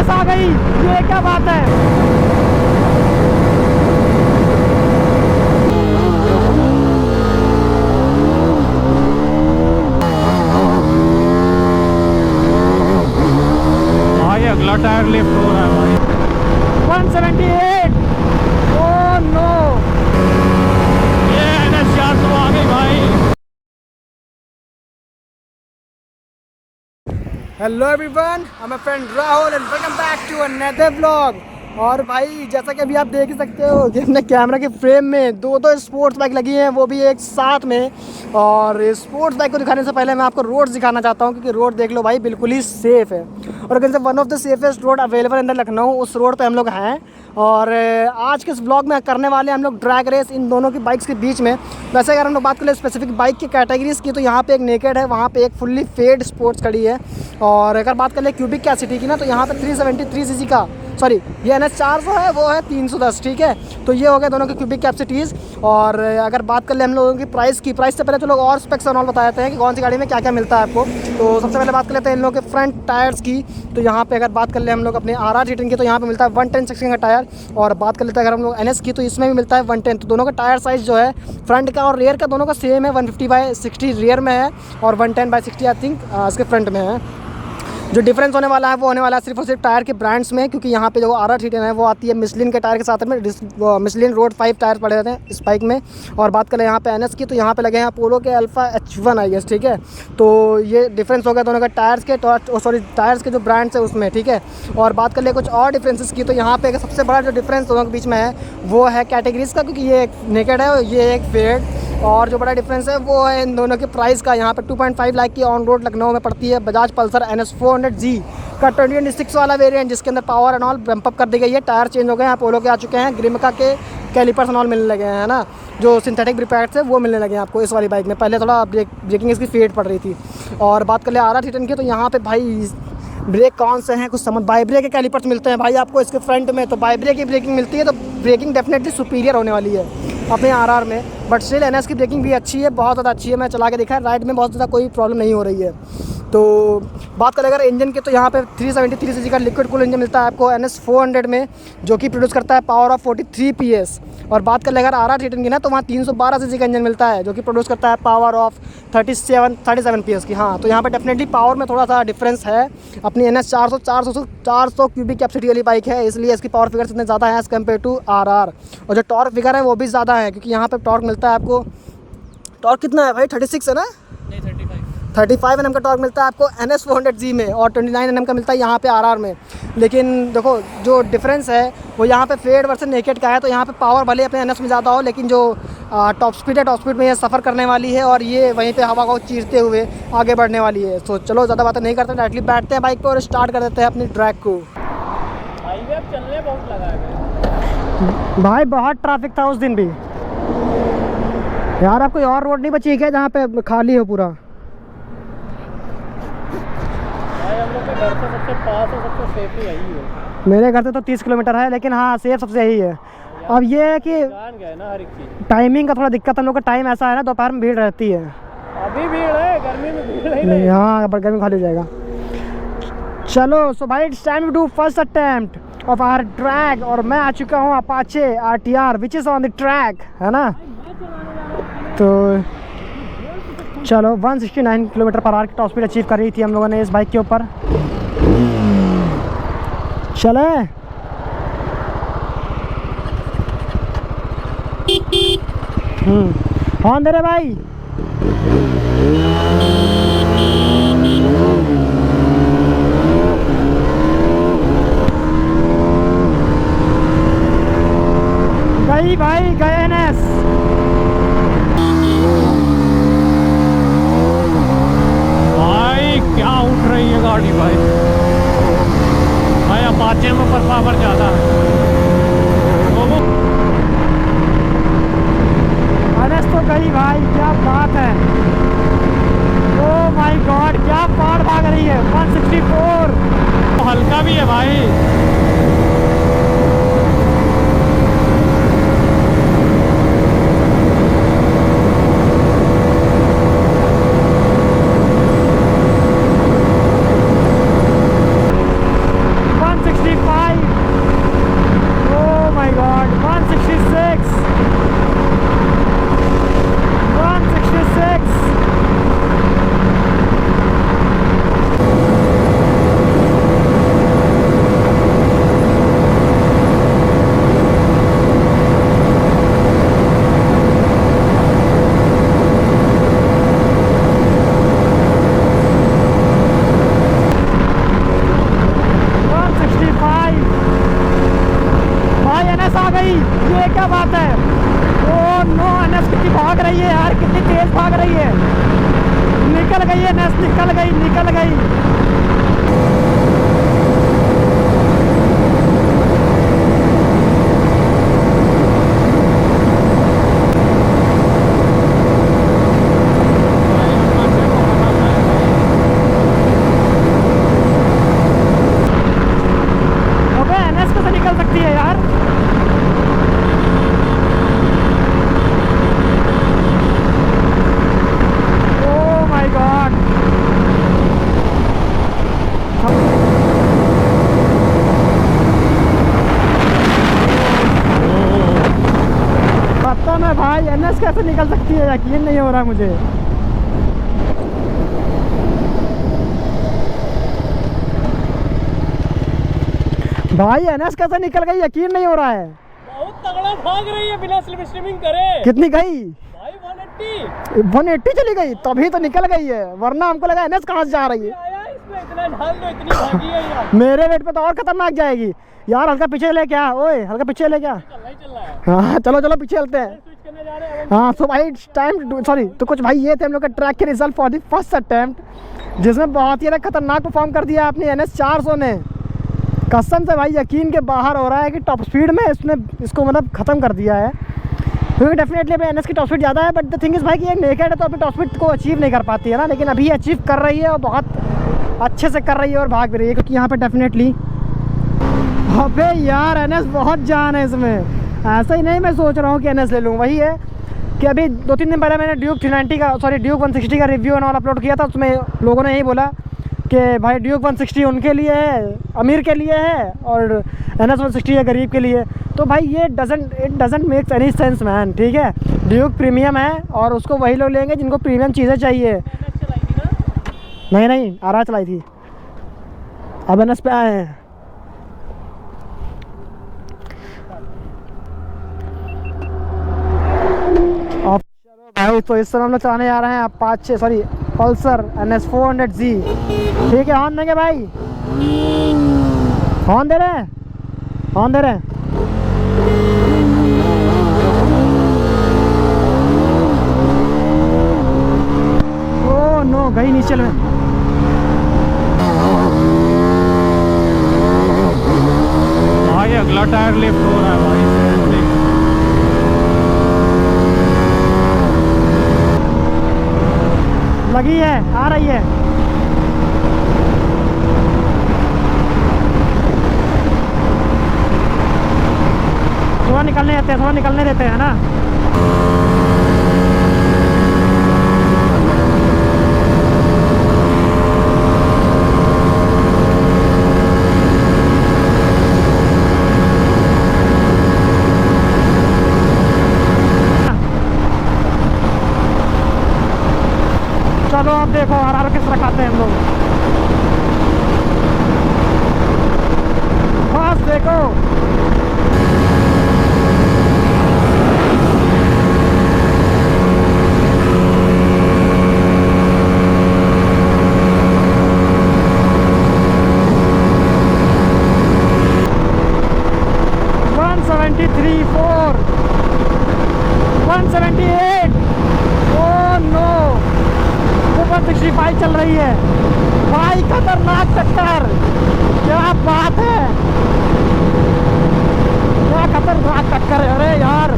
NS आ गई, ये क्या बात है। भाई अगला टायर लिफ्ट हो रहा है भाई। 178। ओह नो, ये NS 400 आ गई भाई। Hello everyone, I am friend Rahul and welcome back to another vlog. और भाई जैसा कि अभी आप देख ही सकते हो कि अपने कैमरा के फ्रेम में दो स्पोर्ट्स बाइक लगी हैं, वो भी एक साथ में। और स्पोर्ट्स बाइक को दिखाने से पहले मैं आपको रोड दिखाना चाहता हूँ, क्योंकि रोड देख लो भाई बिल्कुल ही सेफ़ है। और अगर one of the safest road available in the Lucknow, उस रोड पे हम लोग हैं। और आज के इस ब्लॉग में करने वाले हैं हम लोग ड्रैग रेस इन दोनों की बाइक्स के बीच में। वैसे अगर हम लोग बात करें स्पेसिफिक बाइक की कैटेगरीज़ की, तो यहाँ पे एक नेकेड है, वहाँ पे एक फुल्ली फेड स्पोर्ट्स खड़ी है। और अगर बात करें क्यूबिक कैपेसिटी की ना, तो यहाँ पे 373 सीसी का, सॉरी ये NS 400 है, वो है 310, ठीक है। तो ये हो गया दोनों की क्यूबिक कैपेसिटीज़। और अगर बात कर ले हम लोगों की प्राइस से पहले तो लोग और स्पेक्स और बता देते हैं कि कौन सी गाड़ी में क्या क्या मिलता है आपको। तो सबसे पहले बात कर लेते हैं इन लोगों के फ्रंट टायर्स की। तो यहाँ पे अगर बात कर ले हम लोग अपने RR रेटिंग की, तो यहाँ पे मिलता है 110 सेक्शन का टायर। और बात कर लेते हैं अगर हम लोग NS की, तो इसमें भी मिलता है 110। तो दोनों का टायर साइज़ जो है फ्रंट का और रेयर का दोनों का सेम है, 150/60 रेयर में है और 110/60 आई थिंक इसके फ्रंट में है। जो डिफरेंस होने वाला है वो होने वाला है सिर्फ और सिर्फ टायर के ब्रांड्स में, क्योंकि यहाँ पे जो RR 310 है वो आती है मिशलिन के टायर के साथ में। मिशलिन रोड 5 टायर पड़े रहते हैं इस बाइक में। और बात करें यहाँ पे NS की, तो यहाँ पे लगे हैं अपोलो के अल्फा H1 आई गेस, ठीक है। तो ये डिफरेंस हो गया दोनों का टायर्स के, टायर्स के जो ब्रांड्स है उसमें, ठीक है। और बात कर ले कुछ और डिफरेंसेस की, तो यहाँ पे सबसे बड़ा जो डिफरेंस दोनों के बीच में है वो है कैटेगरीज़ का, क्योंकि ये एक नेकेड है और ये एक फेड। और जो बड़ा डिफरेंस है वो है इन दोनों के प्राइस का। यहाँ पे 2.5 लाख की ऑन रोड लखनऊ में पड़ती है बजाज पल्सर NS 400G का 2026 वाला वेरिएंट, जिसके अंदर power and all ramp up कर दी गई है। टायर चेंज हो गए हैं, अपोलो के आ चुके हैं, ग्रिमका के कैलिपर्स एंड ऑल मिलने लगे हैं ना, जो सिंथेटिक ब्रेक पैड्स है वो मिलने लगे हैं आपको इस वाली बाइक में। पहले थोड़ा ब्रेकिंग इसकी फेड पड़ रही थी। और बात कर ले RR 310 की, तो यहाँ पे भाई ब्रेक कौन से हैं कुछ समझ, बाई ब्रेक के कैलिपर्स मिलते हैं भाई आपको इसके फ्रंट में। तो बाई ब्रेक की ब्रेकिंग मिलती है, तो ब्रेकिंग डेफिनेटली सुपीरियर होने वाली है अपने RR में। बट स्टिल NS की ब्रेकिंग भी अच्छी है, बहुत ज़्यादा अच्छी है। मैं चला के देखा है, राइड में बहुत ज़्यादा कोई प्रॉब्लम नहीं हो रही है। तो बात करें अगर इंजन की, तो यहाँ पे 373 सीसी का लिक्विड कूल इंजन मिलता है आपको NS 400 में, जो कि प्रोड्यूस करता है पावर ऑफ 43 PS। और बात करें अगर RR 310 की ना, तो वहाँ 312 सीसी का इंजन मिलता है, जो कि प्रोड्यूस करता है पावर ऑफ 37 PS की। हाँ, तो यहाँ पे डेफिनेटली पावर में थोड़ा सा डिफरेंस है। अपनी NS 400 क्यूबिक कैपेसिटी वाली बाइक है, इसलिए इसकी पावर फिगर्स इतने ज़्यादा हैं एज़ कम्पेयर टू RR। और जो टॉर्क फिगर है वो भी ज़्यादा है, क्योंकि यहाँ पे टॉर्क मिलता है आपको, टॉर्क कितना है भाई, 36 है ना? नहीं, 35 Nm का टॉर्क मिलता है आपको NS 400G में, और 29 Nm का मिलता है यहाँ पे RR में। लेकिन देखो जो डिफरेंस है वो यहाँ पे फेड वर्सेस नेकेड का है। तो यहाँ पे पावर भले अपने NS में ज़्यादा हो, लेकिन जो टॉप स्पीड में ये सफ़र करने वाली है, और ये वहीं पे हवा को चीरते हुए आगे बढ़ने वाली है। तो चलो ज़्यादा बातें नहीं करते, डायरेक्टली बैठते हैं बाइक पर और स्टार्ट कर देते हैं अपनी ड्रैग को। हाईवे अब चलने बहुत लगा है भाई बहुत ट्रैफिक था उस दिन भी यार। अब कोई और रोड नहीं बची है क्या जहाँ पे खाली हो पूरा? भाई हम लोग के घर से सबसे पास और सबसे सेफ ही यही है। मेरे घर से तो 30 किलोमीटर है, लेकिन हाँ सेफ सबसे यही है। अब ये है कि जान गए ना हर एक चीज़। टाइमिंग का थोड़ा दिक्कत, हम लोग का टाइम ऐसा है ना, दोपहर में भीड़ रहती है। अभी भीड़ है, गर्मी में भीड़ नहीं। हाँ, पर गर्मी खाली हो जाएगा। चलो सो भाई it's time to do first attempt of our drag. और मैं आ चुका हूँ Apache RTR which is on the track, है ना। तो चलो 169 किलोमीटर पर आवर की टॉप स्पीड अचीव कर रही थी हम लोगों ने इस बाइक के ऊपर। चले हॉर्न दे रहे भाई। गई भाई, गए NS। भाई क्या उठ रही है गाड़ी भाई। भाई अपाचे में पर पावर ज़्यादा है। NS तो गई भाई, क्या बात है। ओह माय गॉड, क्या पार भाग रही है। 164 तो हल्का भी है भाई। क्या बात है। ओ नो, एनएस कितनी भाग रही है यार, कितनी तेज भाग रही है। निकल गई एनएस, निकल गई, निकल गई। अबे एनएस कैसे निकल सकती है यार। Oh my God. पता ना भाई, एनएस कैसे निकल सकती है, यकीन नहीं हो रहा मुझे। भाई एनएस कैसे निकल गई, यकीन नहीं हो रहा है। बहुत तगड़ा भाग रही है बिना स्विमिंग करे। कितनी गई भाई 180। 180 चली गई, तभी तो निकल गई है, वरना हमको लगा एनएस कहाँ से जा रही है। आया इसमें इतना ढाल दो, इतनी भागी है यार। मेरे वेट पे तो और खतरनाक जाएगी यार। हल्का पीछे ले क्या, ओए हल्का पीछे ले क्या। चल रहा है। हाँ चलो चलो पीछे चलते हैं। स्विच करने जा रहे हैं। हाँ सो भाई टाइम सॉरी, तो कुछ भाई ये थे हम लोग का ट्रैक के result for the first attempt, जिसमें बहुत ही खतरनाक परफॉर्म कर दिया अपनी NS 400 ने। कसम से भाई यकीन के बाहर हो रहा है कि टॉप स्पीड में इसने इसको मतलब ख़त्म कर दिया है। क्योंकि डेफिनेटली अपने NS की टॉप स्पीड ज़्यादा है, बट द थिंग इज़ भाई कि ये नेकेड है तो अपनी टॉप स्पीड को अचीव नहीं कर पाती है ना, लेकिन अभी अचीव कर रही है और बहुत अच्छे से कर रही है और भाग भी रही है। क्योंकि यहाँ पर डेफिनेटली अबे यार NS बहुत जान है इसमें। ऐसा ही नहीं मैं सोच रहा हूँ कि NS ले लूँ, वही है कि अभी 2-3 दिन पहले मैंने ड्यूक 390 का सॉरी ड्यूक 160 का रिव्यू एंड ऑल अपलोड किया था। उसमें लोगों ने यही बोला कि भाई ड्यूक 160 उनके लिए है, अमीर के लिए है, और NS 160 है गरीब के लिए। तो भाई ये it doesn't make any sense man, ठीक है। ड्यूक प्रीमियम है और उसको वही लोग लेंगे जिनको प्रीमियम चीज़ें चाहिए। नहीं आरा चलाई थी, अब NS पे आए हैं। भाई तो इस समय हम लोग चलाने जा रहे हैं पल्सर NS 400Z। ठीक है, हॉर्न देंगे भाई, हॉर्न दे रहे हैं, हॉर्न दे रहे हैं। ओह नो, गई नीचे में। भाई अगला टायर लिफ्ट हो रहा है भाई। लगी है, आ रही है। थोड़ा निकलने देते हैं, थोड़ा निकलने देते हैं ना। चलो अब देखो RR किस तरह खाते हैं हम लोग। बस देखो, चल रही है भाई, खतरनाक टक्कर। क्या बात है, क्या खतरनाक टक्कर है। अरे यार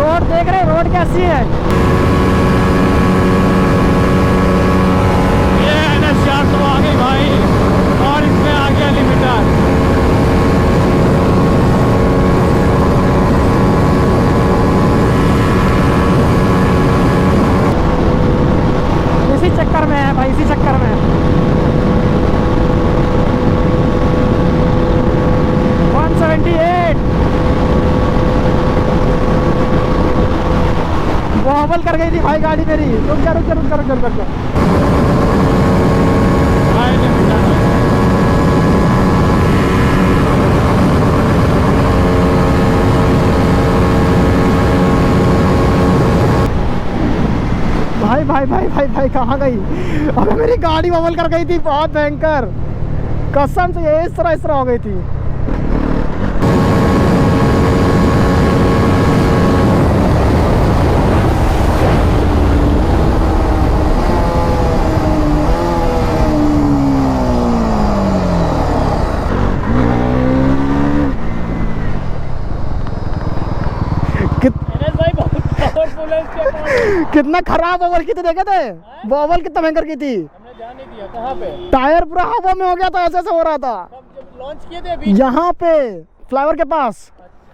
रोड देख रहे, रोड कैसी है। ये NS 400 आ गई भाई, और इसमें आ गया लिमिटर। इसी चक्कर में है भाई, इसी चक्कर में। वॉबल कर गई थी भाई गाड़ी मेरी। रुक जा रुक जा रुक जा रुक जा रुक जा। भाई भाई भाई भाई भाई कहाँ गई। अबे मेरी गाड़ी वॉबल कर गई थी, बहुत भयंकर कसम से। ये इस तरह हो गई थी। कितना खराब ओवल की थी, देखे थे वो ओवल कितना भयंकर की थी। हमने ध्यान नहीं दिया। कहाँ पे? टायर पूरा हवा में हो गया था, ऐसे ऐसे हो रहा था। जब लॉन्च किए थे अभी। यहाँ पे फ्लाईओवर के पास।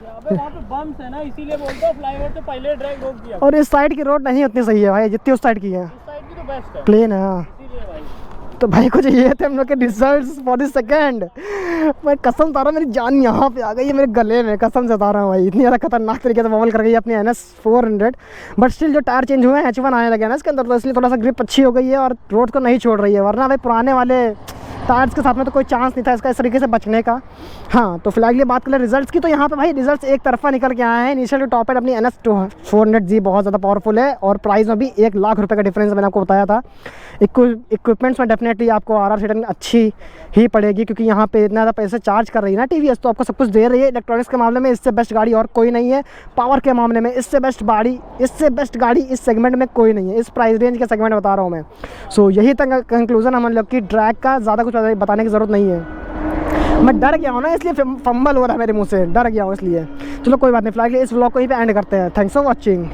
अबे वहाँ पे बम्स है ना, इसीलिए बोलता हूँ फ्लाईओवर से पहले ड्रैग रोक दिया। और इस साइड की रोड नहीं उतनी सही है भाई जितनी उस साइड की है। इस साइड की तो बेस्ट है, प्लेन है हाँ। इसीलिए भाई। तो भाई कुछ ये थे हम लोग के रिजल्ट्स फॉर द सेकंड। मैं कसम बता रहा हूँ, मेरी जान यहाँ पे आ गई है मेरे गले में, कसम से बता रहा हूँ भाई। इतनी ज़्यादा खतरनाक तरीके से वॉवल कर गई है अपनी NS 400। बट स्टिल जो टायर चेंज हुए हैं H1 आने लगे ना इसके अंदर, तो इसलिए थोड़ा सा ग्रिप अच्छी हो गई है और रोड को नहीं छोड़ रही है। वरना भाई पुराने वाले टायर्स के साथ में तो कोई चांस नहीं था इसका इस तरीके से बचने का। हाँ तो फिलहाल ये बात करें रिजल्ट्स की, तो यहाँ पे भाई रिजल्ट्स एक तरफा निकल के आए हैं। इनिशियल टॉप एंड अपनी NS 400G बहुत ज़्यादा पावरफुल है और प्राइस में भी 1 लाख रुपये का डिफरेंस मैंने आपको बताया था। इक्विपमेंट्स में डेफिनेटली आपको RR सेटिंग अच्छी ही पड़ेगी, क्योंकि यहाँ पे इतना ज़्यादा पैसे चार्ज कर रही है ना TVS, तो आपको सब कुछ दे रही है। इलेक्ट्रॉनिक्स के मामले में इससे बेस्ट गाड़ी और कोई नहीं है। पावर के मामले में इससे बेस्ट गाड़ी इस सेगमेंट में कोई नहीं है, इस प्राइस रेंज के सेगमेंट बता रहा हूँ मैं। सो यही तक कंक्लूजन हम लोग की ड्रैग का, ज़्यादा कुछ बताने की ज़रूरत नहीं है। मैं डर गया हूँ ना, इसलिए फंबल हो रहा है मेरे मुंह से, डर गया हूँ इसलिए। चलो कोई बात नहीं, फिलहाल इस व्लॉग को यहीं पे एंड करते हैं। Thanks for watching.